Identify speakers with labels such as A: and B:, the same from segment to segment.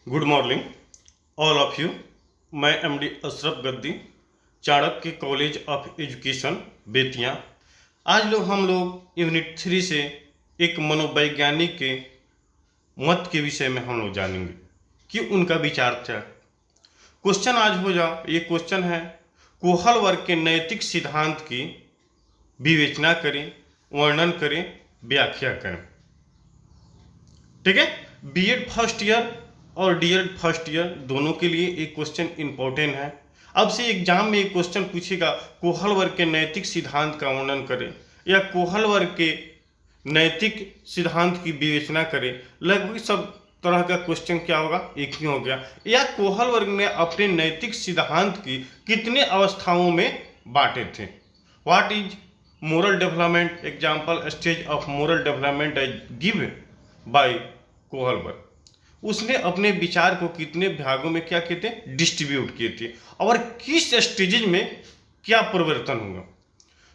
A: Good morning all of you. मैं MD Ashraf Gaddi, Chanakya college of education Bettiah. आज हम लोग यूनिट 3 से एक मनोवैज्ञानिक के मत के विषय में हम लोग जानेंगे कि उनका विचार क्या। क्वेश्चन आज हो जा, ये क्वेश्चन है कोहल वर्ग के नैतिक सिद्धांत की विवेचना करें, वर्णन करें, व्याख्या करें। ठीक है, बीएड फर्स्ट ईयर और डीएड फर्स्ट ईयर दोनों के लिए एक क्वेश्चन इंपॉर्टेंट है। अब से एग्जाम में एक क्वेश्चन पूछेगा कोहल वर्ग के नैतिक सिद्धांत का वर्णन करें या कोहल वर्ग के नैतिक सिद्धांत की विवेचना करें। लगभग सब तरह का क्वेश्चन क्या होगा, एक ही हो गया। या कोहल वर्ग ने अपने नैतिक सिद्धांत की कितने अवस्थाओं में बांटे थे। What is moral development, example stage of moral development give by Kohlberg. उसने अपने विचार को कितने भागों में क्या किए थे, डिस्ट्रीब्यूट किए थे, और किस स्टेजेज में क्या परिवर्तन हुआ।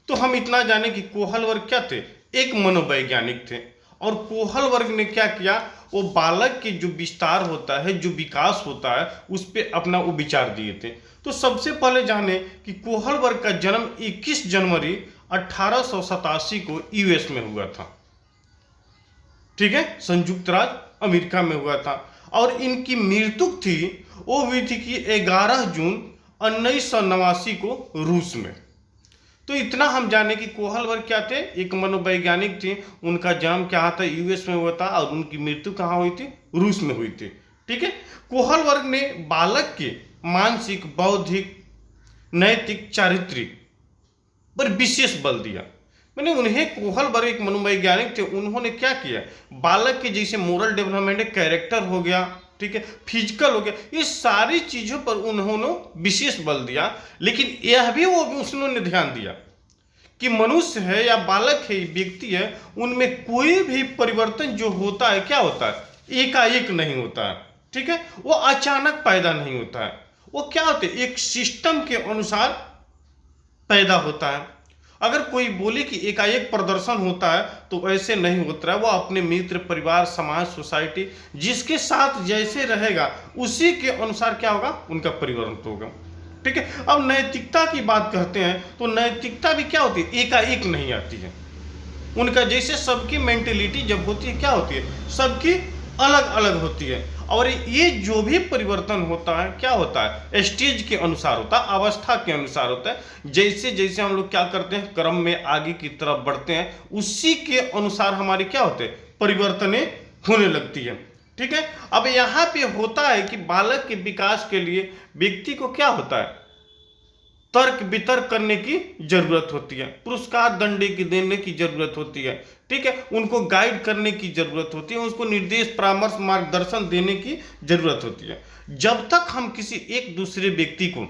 A: तो हम इतना जाने कि कोहल वर्ग क्या थे, एक मनोवैज्ञानिक थे। और कोहल वर्ग ने क्या किया, वो बालक के जो विस्तार होता है, जो विकास होता है, उस पर अपना वो विचार दिए थे। तो सबसे पहले जाने कि कोहल वर्ग का जन्म 21 जनवरी 1887 को यूएस में हुआ था। ठीक है, संयुक्त राज्य अमेरिका में हुआ था। और इनकी मृत्यु थी, वो हुई थी कि 11 जून 1989 को रूस में। तो इतना हम जाने कि कोहल वर्ग क्या थे, एक मनोवैज्ञानिक थे। उनका जन्म क्या था, यूएस में हुआ था, और उनकी मृत्यु कहाँ हुई थी, रूस में हुई थी। ठीक है, कोहल वर्ग ने बालक के मानसिक, बौद्धिक, नैतिक, चारित्रिक पर विशेष बल दिया। मैंने उन्हें कोहल वर्ग एक मनोवैज्ञानिक थे, उन्होंने क्या किया, बालक के जैसे मोरल डेवलपमेंट, कैरेक्टर हो गया, ठीक है, फिजिकल हो गया, ये सारी चीजों पर उन्होंने विशेष बल दिया। लेकिन यह भी वो उन्होंने ध्यान दिया कि मनुष्य है या बालक है, व्यक्ति है, उनमें कोई भी परिवर्तन जो होता है क्या होता है, एकाएक नहीं होता है। ठीक है, वो अचानक पैदा नहीं होता है, वो क्या होता है, एक सिस्टम के अनुसार पैदा होता है। अगर कोई बोले कि एकाएक प्रदर्शन होता है तो ऐसे नहीं होता है। वो अपने मित्र, परिवार, समाज, सोसाइटी जिसके साथ जैसे रहेगा उसी के अनुसार क्या होगा, उनका परिवर्तन होगा। ठीक है, अब नैतिकता की बात करते हैं तो नैतिकता भी क्या होती है, एकाएक नहीं आती है। उनका जैसे सबकी मेंटेलिटी जब होती है क्या होती है, सबकी अलग अलग होती है। और ये जो भी परिवर्तन होता है क्या होता है, स्टेज के अनुसार होता है, अवस्था के अनुसार होता है। जैसे जैसे हम लोग क्या करते हैं, क्रम में आगे की तरफ बढ़ते हैं, उसी के अनुसार हमारे क्या होते हैं, परिवर्तनें होने लगती है। ठीक है, अब यहाँ पे होता है कि बालक के विकास के लिए व्यक्ति को क्या होता है, तर्क वितर्क करने की जरूरत होती है, पुरस्कार दंडे की देने की जरूरत होती है। ठीक है, उनको गाइड करने की जरूरत होती है, उसको निर्देश, परामर्श, मार्गदर्शन देने की जरूरत होती है। जब तक हम किसी एक दूसरे व्यक्ति को,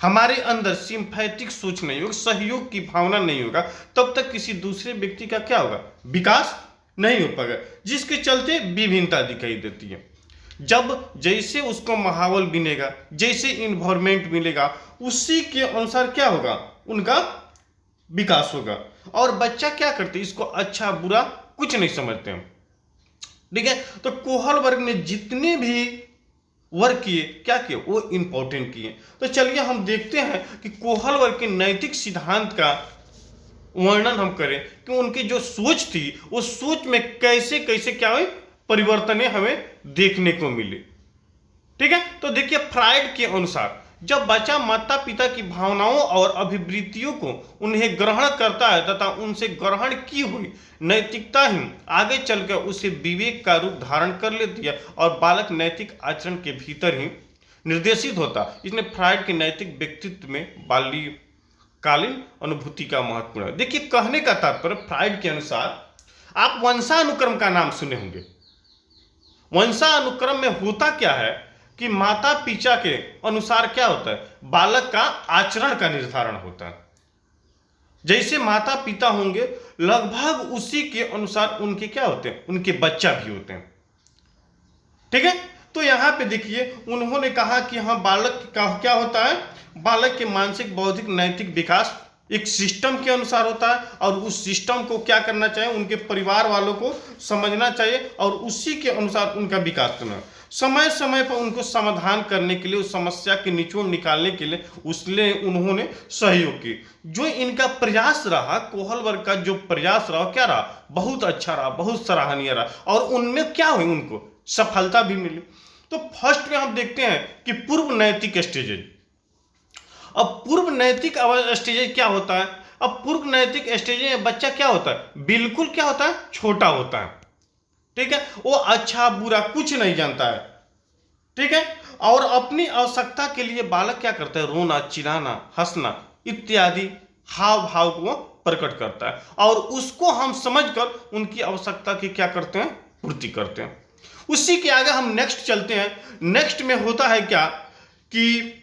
A: हमारे अंदर सिंपैथिक सोच नहीं होगी, सहयोग की भावना नहीं होगा, तब तक किसी दूसरे व्यक्ति का क्या होगा, विकास नहीं हो पाएगा, जिसके चलते विभिन्नता दिखाई देती है। जब जैसे उसको माहौल मिलेगा, जैसे इन्वायरमेंट मिलेगा, उसी के अनुसार क्या होगा, उनका विकास होगा। और बच्चा क्या करते, इसको अच्छा बुरा कुछ नहीं समझते हैं। ठीक है, तो कोहल वर्ग ने जितने भी वर्ग किए क्या किए, वो इंपॉर्टेंट किए। तो चलिए हम देखते हैं कि कोहल वर्ग के नैतिक सिद्धांत का वर्णन हम करें कि उनकी जो सोच थी, वो सोच में कैसे कैसे क्या हुई, परिवर्तनें हमें देखने को मिली। ठीक है, तो देखिए फ्राइड के अनुसार जब बच्चा माता पिता की भावनाओं और अभिवृत्तियों को उन्हें ग्रहण करता है तथा उनसे ग्रहण की हुई नैतिकता ही आगे चलकर उसे विवेक का रूप धारण कर लेती है और बालक नैतिक आचरण के भीतर ही निर्देशित होता। इसने फ्राइड के नैतिक व्यक्तित्व में बाल्यकालीन अनुभूति का महत्वपूर्ण है। देखिए कहने का तात्पर्य फ्राइड के अनुसार, आप वंशानुक्रम का नाम सुने होंगे। वंशानुक्रम में होता क्या है कि माता पिता के अनुसार क्या होता है, बालक का आचरण का निर्धारण होता है। जैसे माता पिता होंगे लगभग उसी के अनुसार उनके क्या होते हैं, उनके बच्चा भी होते हैं। ठीक है, तो यहां पे देखिए उन्होंने कहा कि हाँ बालक का क्या होता है, बालक के मानसिक, बौद्धिक, नैतिक विकास एक सिस्टम के अनुसार होता है और उस सिस्टम को क्या करना चाहिए, उनके परिवार वालों को समझना चाहिए और उसी के अनुसार उनका विकास करना। समय समय पर उनको समाधान करने के लिए, उस समस्या के निचोड़ निकालने के लिए उन्होंने सहयोग की। जो इनका प्रयास रहा, कोहल वर्ग का जो प्रयास रहा, क्या रहा, बहुत अच्छा रहा, बहुत सराहनीय रहा और उनमें क्या हुई, उनको सफलता भी मिली। तो फर्स्ट में हम देखते हैं कि पूर्व नैतिक स्टेजेज। अब पूर्व नैतिक स्टेजेज क्या होता है? अब पूर्व नैतिक स्टेजेज में बच्चा क्या होता है, बिल्कुल क्या होता है, छोटा होता है, ठीक है, वो अच्छा बुरा कुछ नहीं जानता है, ठीक है, और अपनी आवश्यकता के लिए बालक क्या करता है, रोना, चिल्लाना, हंसना इत्यादि हाव भाव को प्रकट करता है और उसको हम समझकर उनकी आवश्यकता की क्या करते हैं, पूर्ति करते हैं। उसी के आगे हम नेक्स्ट चलते हैं। नेक्स्ट में होता है क्या कि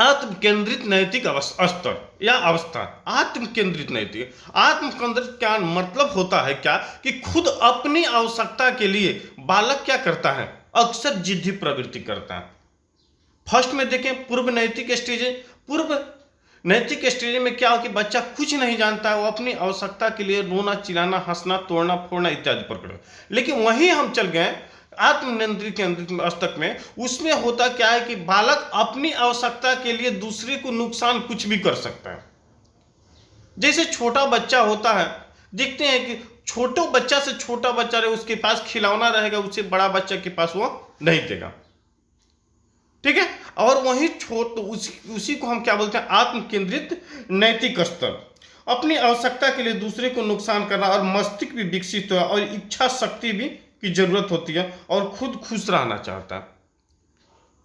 A: आत्म केंद्रित नैतिक स्तर या अवस्था। आत्म केंद्रित का मतलब होता है क्या कि खुद अपनी आवश्यकता के लिए बालक क्या करता है, अक्सर जिद्दी प्रवृत्ति करता है। फर्स्ट में देखें पूर्व नैतिक स्टेज। पूर्व नैतिक स्टेज में क्या हो कि बच्चा कुछ नहीं जानता है, वो अपनी आवश्यकता के लिए रोना, चिल्लाना, हंसना, तोड़ना फोड़ना इत्यादि प्रकट। लेकिन वहीं हम चल गए आत्मनियंत्रित स्तर में। उसमें होता क्या है कि बालक अपनी आवश्यकता के लिए दूसरे को नुकसान कुछ भी कर सकता है। जैसे छोटा बच्चा होता है, देखते हैं कि छोटे बच्चा से छोटा बच्चा रहे, उसके पास खिलौना रहेगा, उससे बड़ा बच्चा के पास वो नहीं देगा, ठीक है। और वही उसी को हम क्या बोलते हैं, आत्म केंद्रित नैतिक स्तर। अपनी आवश्यकता के लिए दूसरे को नुकसान करना और मस्तिष्क भी विकसित हुआ और इच्छा शक्ति भी की जरूरत होती है और खुद खुश रहना चाहता है,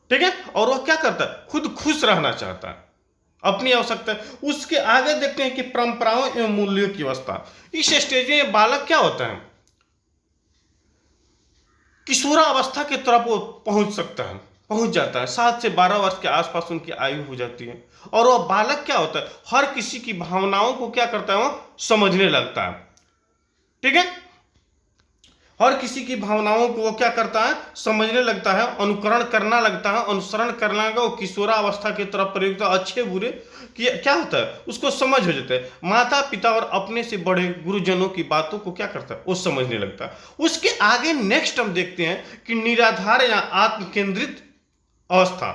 A: ठीक है, और वह क्या करता है, खुद खुश रहना चाहता है, अपनी आवश्यकता। उसके आगे देखते हैं कि परंपराओं एवं मूल्यों की अवस्था। इस स्टेज में बालक क्या होता है, किशोरावस्था की तरफ वो पहुंच जाता है। 7 से 12 वर्ष के आसपास उनकी आयु हो जाती है और वह बालक क्या होता है, हर किसी की भावनाओं को क्या करता है, वो समझने लगता है, ठीक है। हर किसी की भावनाओं को वो क्या करता है, समझने लगता है, अनुकरण करना लगता है, अनुसरण करना लगा। वो किशोरावस्था की तरफ प्रयुक्त अच्छे बुरे कि क्या होता है, उसको समझ हो जाता है। माता पिता और अपने से बड़े गुरुजनों की बातों को क्या करता है, वो समझने लगता है। उसके आगे नेक्स्ट हम देखते हैं कि निराधार या आत्म केंद्रित अवस्था।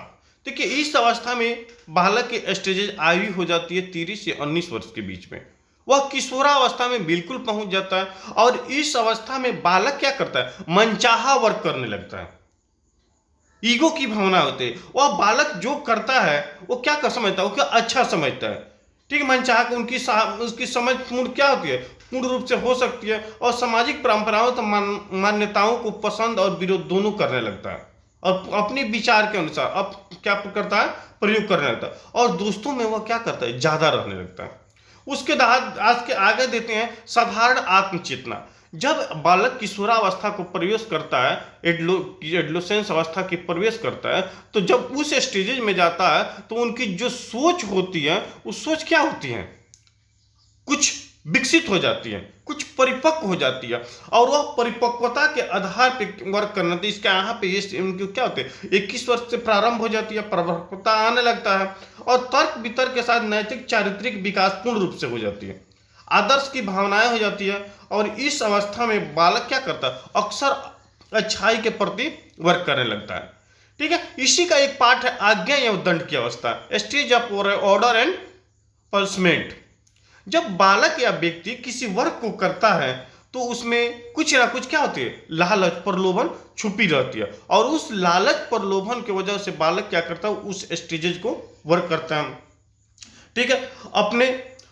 A: देखिए इस अवस्था में बालक की स्टेजेज आयु हो जाती है 30 से 19 वर्ष के बीच में। वह किशोरावस्था में बिल्कुल पहुंच जाता है और इस अवस्था में बालक क्या करता है, मनचाहा वर्क करने लगता है। ईगो की भावना होती है। वह बालक जो करता है वो क्या कर समझता है, वो क्या अच्छा समझता है, ठीक है। मनचाहा को उसकी समझ पूर्ण क्या होती है, पूर्ण रूप से हो सकती है और सामाजिक परंपराओं तो मान्यताओं को पसंद और विरोध दोनों करने लगता है और अपने विचार के अनुसार अब क्या करता है, प्रयोग करने लगता है और दोस्तों में वह क्या करता है, ज्यादा रहने लगता है। उसके बाद आज के आगे देते हैं साधारण आत्मचेतना। जब बालक किशोरावस्था को प्रवेश करता है, एडोलेसेंस अवस्था की प्रवेश करता है, तो जब उस स्टेजेज में जाता है तो उनकी जो सोच होती है वो सोच क्या होती है, कुछ विकसित हो जाती है, कुछ परिपक्व हो जाती है और वह परिपक्वता के आधार पर वर्क करना। तो इसका यहाँ पे ये उनके क्या होते हैं, 21 वर्ष से प्रारंभ हो जाती है, परिपक्वता आने लगता है और तर्क वितर्क के साथ नैतिक चारित्रिक विकास पूर्ण रूप से हो जाती है, आदर्श की भावनाएं हो जाती है और इस अवस्था में बालक क्या करता है, अक्सर अच्छाई के प्रति वर्क करने लगता है, ठीक है। इसी का एक पार्ट है आज्ञा एवं दंड की अवस्था, stage of order and punishment. जब बालक या व्यक्ति किसी वर्क को करता है तो उसमें कुछ ना कुछ क्या होती है, लालच प्रलोभन छुपी रहती है और उस लालच प्रलोभन की वजह से बालक क्या करता है, उस स्टेजेज को वर्क करता है, ठीक है।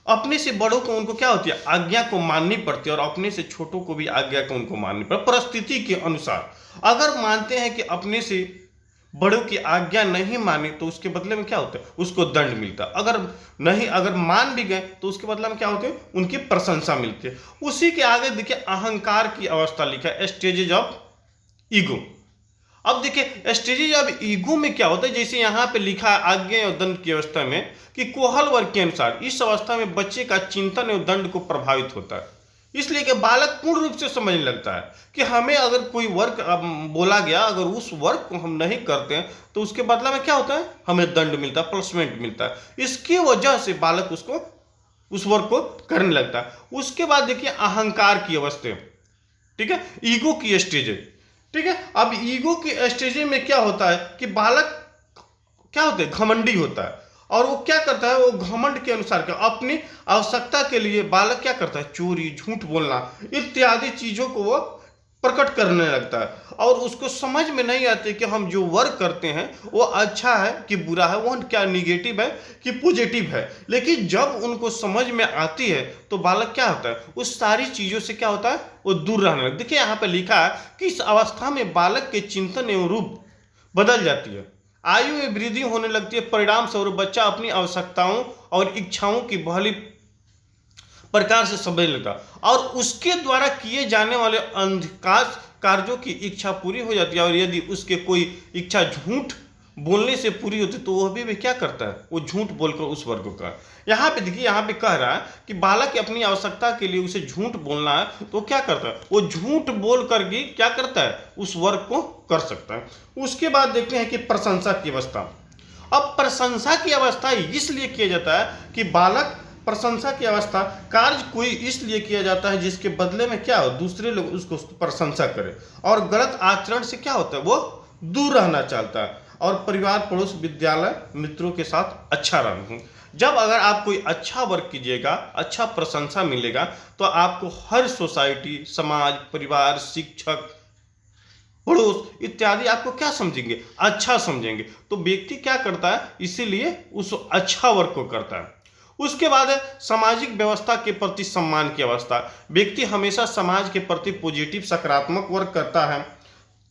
A: अपने से बड़ों को उनको क्या होती है, आज्ञा को माननी पड़ती है और अपने से छोटों को भी आज्ञा को उनको माननी पड़ती है परिस्थिति के अनुसार। अगर मानते हैं कि अपने से बड़ों की आज्ञा नहीं मानी तो उसके बदले में क्या होता है, उसको दंड मिलता है। अगर मान भी गए तो उसके बदले में क्या होते हैं, उनकी प्रशंसा मिलती है। उसी के आगे देखिए अहंकार की अवस्था लिखा है, स्टेजेज ऑफ ईगो। अब देखिए स्टेजेज ऑफ ईगो में क्या होता है, जैसे यहाँ पे लिखा है आज्ञा और दंड की अवस्था में कि कोहल वर्ग के अनुसार इस अवस्था में बच्चे का चिंतन एवं दंड को प्रभावित होता है, इसलिए कि बालक पूर्ण रूप से समझने लगता है कि हमें अगर कोई वर्क बोला गया, अगर उस वर्क को हम नहीं करते हैं तो उसके बदला में क्या होता है, हमें दंड मिलता है, पनिशमेंट मिलता है। इसकी वजह से बालक उस वर्क को करने लगता है। उसके बाद देखिए अहंकार की अवस्था, ठीक है, ईगो की स्टेज है, ठीक है। अब ईगो की स्टेज में क्या होता है कि बालक क्या होता है, घमंडी होता है, और वो क्या करता है, वो घमंड के अनुसार क्या, अपनी आवश्यकता के लिए बालक क्या करता है, चोरी, झूठ बोलना इत्यादि चीजों को वो प्रकट करने लगता है। और उसको समझ में नहीं आती कि हम जो वर्क करते हैं वो अच्छा है कि बुरा है, वो क्या निगेटिव है कि पॉजिटिव है। लेकिन जब उनको समझ में आती है तो बालक क्या होता है, उस सारी चीजों से क्या होता है, वो दूर रहने लगता है। देखिए यहाँ पे लिखा है कि इस अवस्था में बालक के चिंतन एवं रूप बदल जाती है, आयु में वृद्धि होने लगती है। परिणाम स्वरूप बच्चा अपनी आवश्यकताओं और इच्छाओं की भली प्रकार से समझने लगता और उसके द्वारा किए जाने वाले अंधकार कार्यों की इच्छा पूरी हो जाती है। और यदि उसके कोई इच्छा झूठ बोलने से पूरी होती तो वह भी क्या करता है, वो झूठ बोलकर उस वर्ग का, यहाँ पे देखिए यहाँ पे कह रहा है कि बालक की अपनी आवश्यकता के लिए उसे झूठ बोलना है तो क्या करता है, वो झूठ बोल करके क्या करता है, उस वर्ग को कर सकता है। उसके बाद देखते हैं कि प्रशंसा की अवस्था। अब प्रशंसा की अवस्था इसलिए किया जाता है कि बालक, प्रशंसा की अवस्था कार्य कोई इसलिए किया जाता है जिसके बदले में क्या हो, दूसरे लोग उसको प्रशंसा करें, और गलत आचरण से क्या होता है, वो दूर रहना चाहता है, और परिवार, पड़ोस, विद्यालय, मित्रों के साथ अच्छा रहना। जब अगर आप कोई अच्छा वर्क कीजिएगा, अच्छा प्रशंसा मिलेगा तो आपको हर सोसाइटी, समाज, परिवार, शिक्षक, पड़ोस इत्यादि आपको क्या समझेंगे, अच्छा समझेंगे। तो व्यक्ति क्या करता है, इसीलिए उस अच्छा वर्क को करता है। उसके बाद है सामाजिक व्यवस्था के प्रति सम्मान की अवस्था। व्यक्ति हमेशा समाज के प्रति पॉजिटिव, सकारात्मक वर्क करता है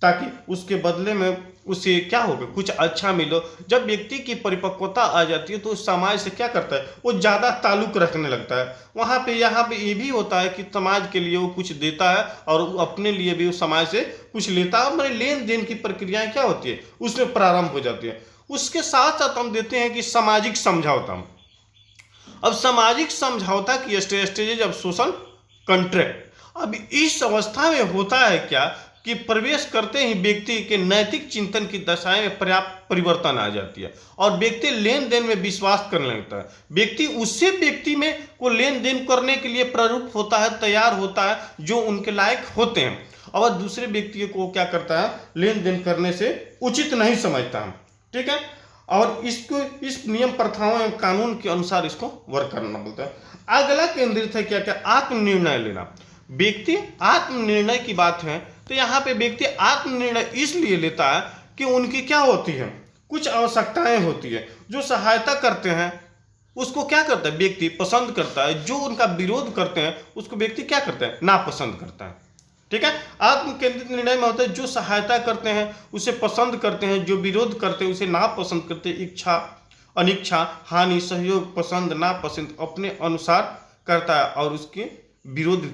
A: ताकि उसके बदले में उसे क्या होगा, कुछ अच्छा मिलो। जब व्यक्ति की परिपक्वता आ जाती है तो उस समाज से क्या करता है, वो ज़्यादा ताल्लुक रखने लगता है। वहाँ पे यहाँ पे ये भी होता है कि समाज के लिए वो कुछ देता है और अपने लिए भी उस समाज से कुछ लेता है। हमारे लेन देन की प्रक्रियाएं क्या होती है, उसमें प्रारंभ हो जाती है। उसके साथ साथ हम देते हैं कि सामाजिक समझौता। अब सामाजिक समझौता की स्टेज ऑफ सोशल कॉन्ट्रैक्ट। अब इस अवस्था में होता है क्या कि प्रवेश करते ही व्यक्ति के नैतिक चिंतन की दशाएं में पर्याप्त परिवर्तन आ जाती है और व्यक्ति लेन देन में विश्वास करने लगता है। व्यक्ति उससे व्यक्ति में को लेन देन करने के लिए प्रवृत्त होता है, तैयार होता है जो उनके लायक होते हैं, और दूसरे व्यक्ति को क्या करता है, लेन देन करने से उचित नहीं समझता है, ठीक है। और इसको इस नियम, प्रथाओं एवं कानून के अनुसार इसको वर्क करना बोलता है। अगला केंद्रित है क्या क्या, आत्मनिर्णय लेना। व्यक्ति आत्मनिर्णय की बात है तो यहाँ पे व्यक्ति आत्मनिर्णय इसलिए लेता है कि उनकी क्या होती है, कुछ आवश्यकताएं होती है, जो सहायता करते हैं उसको क्या करता है, व्यक्ति पसंद करता है। जो उनका विरोध करते हैं उसको व्यक्ति क्या करता है, नापसंद करता है, ठीक है। आत्म केंद्रित निर्णय में होता है जो सहायता करते हैं उसे पसंद करते हैं, जो विरोध करते हैं उसे नापसंद करते हैं। इच्छा, अनिच्छा, हानि, सहयोग, पसंद, नापसंद अपने अनुसार करता है और उसके विरोध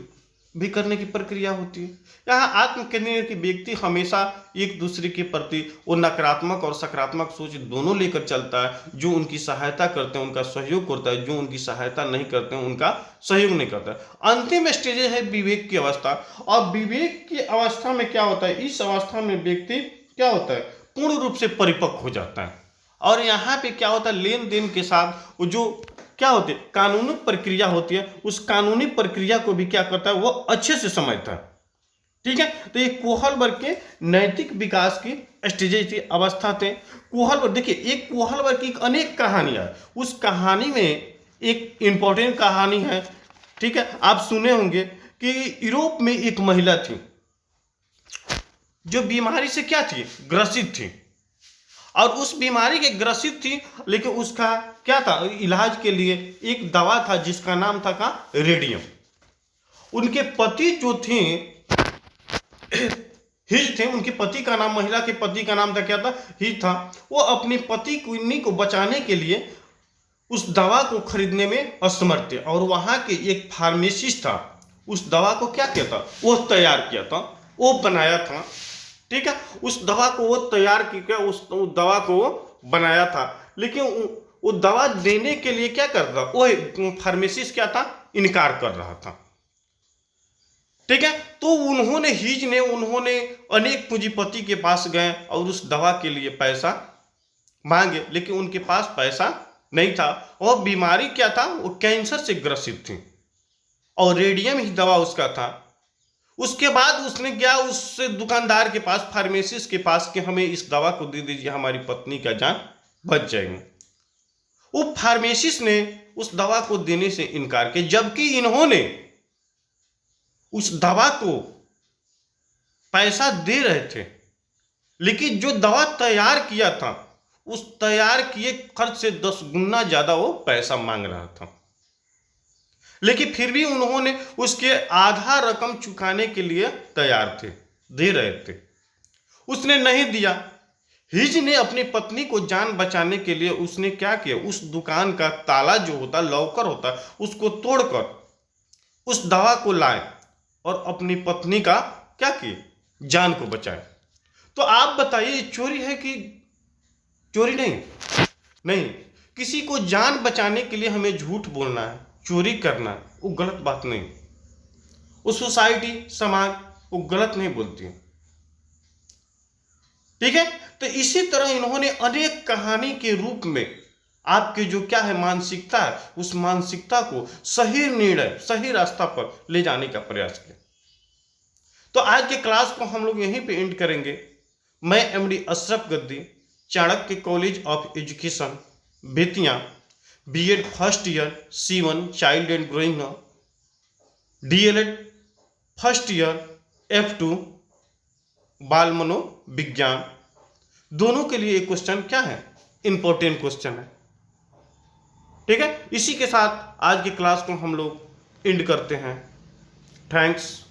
A: भी करने की प्रक्रिया होती है। यहाँ आत्म केंद्रित व्यक्ति हमेशा एक दूसरे के प्रति वो नकारात्मक और सकारात्मक सोच दोनों लेकर चलता है। जो उनकी सहायता करते हैं उनका सहयोग करता है, जो उनकी सहायता नहीं करते हैं उनका सहयोग नहीं करता है। अंतिम स्टेज है विवेक की अवस्था। और विवेक की अवस्था में क्या होता है, इस अवस्था में व्यक्ति क्या होता है, पूर्ण रूप से परिपक्व हो जाता है। और यहाँ पे क्या होता है, लेन देन के साथ वो जो क्या होती है, कानूनी प्रक्रिया होती है, उस कानूनी प्रक्रिया को भी क्या करता है, वो अच्छे से समझता है, ठीक है। तो ये कोहलबर्ग के नैतिक विकास की स्टेजेस थी, अवस्था थे। कोहलबर्ग देखिए, एक कोहलबर्ग की अनेक कहानियां, उस कहानी में एक इंपॉर्टेंट कहानी है, ठीक है। आप सुने होंगे कि यूरोप में एक महिला थी जो बीमारी से क्या थी, ग्रसित थी, और उस बीमारी के ग्रसित थी। लेकिन उसका क्या था, इलाज के लिए एक दवा था जिसका नाम था का रेडियम। उनके पति जो थे हिज थे, उनके पति का नाम, महिला के पति का नाम था क्या था, हिज था। वो अपने पति क्वीनी को बचाने के लिए उस दवा को खरीदने में असमर्थ थे, और वहां के एक फार्मेसिस्ट था, उस दवा को क्या किया था, वो तैयार किया था, वो बनाया था, ठीक है। उस दवा को वो तैयार किया, उस दवा को वो बनाया था। लेकिन वो दवा देने के लिए क्या करता, वो फार्मेसिस्ट क्या था, इनकार कर रहा था। ठीक है। तो उन्होंने अनेक पूंजीपति के पास गए और उस दवा के लिए पैसा मांगे, लेकिन उनके पास पैसा नहीं था। और बीमारी क्या था, वो कैंसर से ग्रसित थी और रेडियम ही दवा उसका था। उसके बाद उसने गया उस दुकानदार के पास, फार्मेसिस्ट के पास, कि हमें इस दवा को दे दीजिए, हमारी पत्नी का जान बच जाएगी। वो फार्मेसिस्ट ने उस दवा को देने से इनकार किया, जबकि इन्होंने उस दवा को पैसा दे रहे थे, लेकिन जो दवा तैयार किया था उस तैयार किए खर्च से 10 गुना ज्यादा वो पैसा मांग रहा था। लेकिन फिर भी उन्होंने उसके आधा रकम चुकाने के लिए तैयार थे, दे रहे थे। उसने नहीं दिया। हिज ने अपनी पत्नी को जान बचाने के लिए उसने क्या किया, उस दुकान का ताला जो होता, लॉकर होता, उसको तोड़कर उस दवा को लाए और अपनी पत्नी का क्या किए, जान को बचाए। तो आप बताइए, चोरी है कि चोरी नहीं? नहीं, किसी को जान बचाने के लिए हमें झूठ बोलना है, चोरी करना है, वो गलत बात नहीं। वो सोसाइटी, समाज वो गलत नहीं बोलती है। ठीक है। तो इसी तरह इन्होंने अनेक कहानी के रूप में आपके जो क्या है मानसिकता है, उस मानसिकता को सही निर्णय, सही रास्ता पर ले जाने का प्रयास किया। तो आज के क्लास को हम लोग यहीं पे एंड करेंगे। मैं MD Ashraf Gaddi, Chanakya college of education Bettiah, BEd first year, C1 child and growing up, DElEd first year, F2 बाल मनोविज्ञान, दोनों के लिए एक क्वेश्चन क्या है, इंपॉर्टेंट क्वेश्चन है। ठीक है। इसी के साथ आज की क्लास को हम लोग एंड करते हैं। थैंक्स।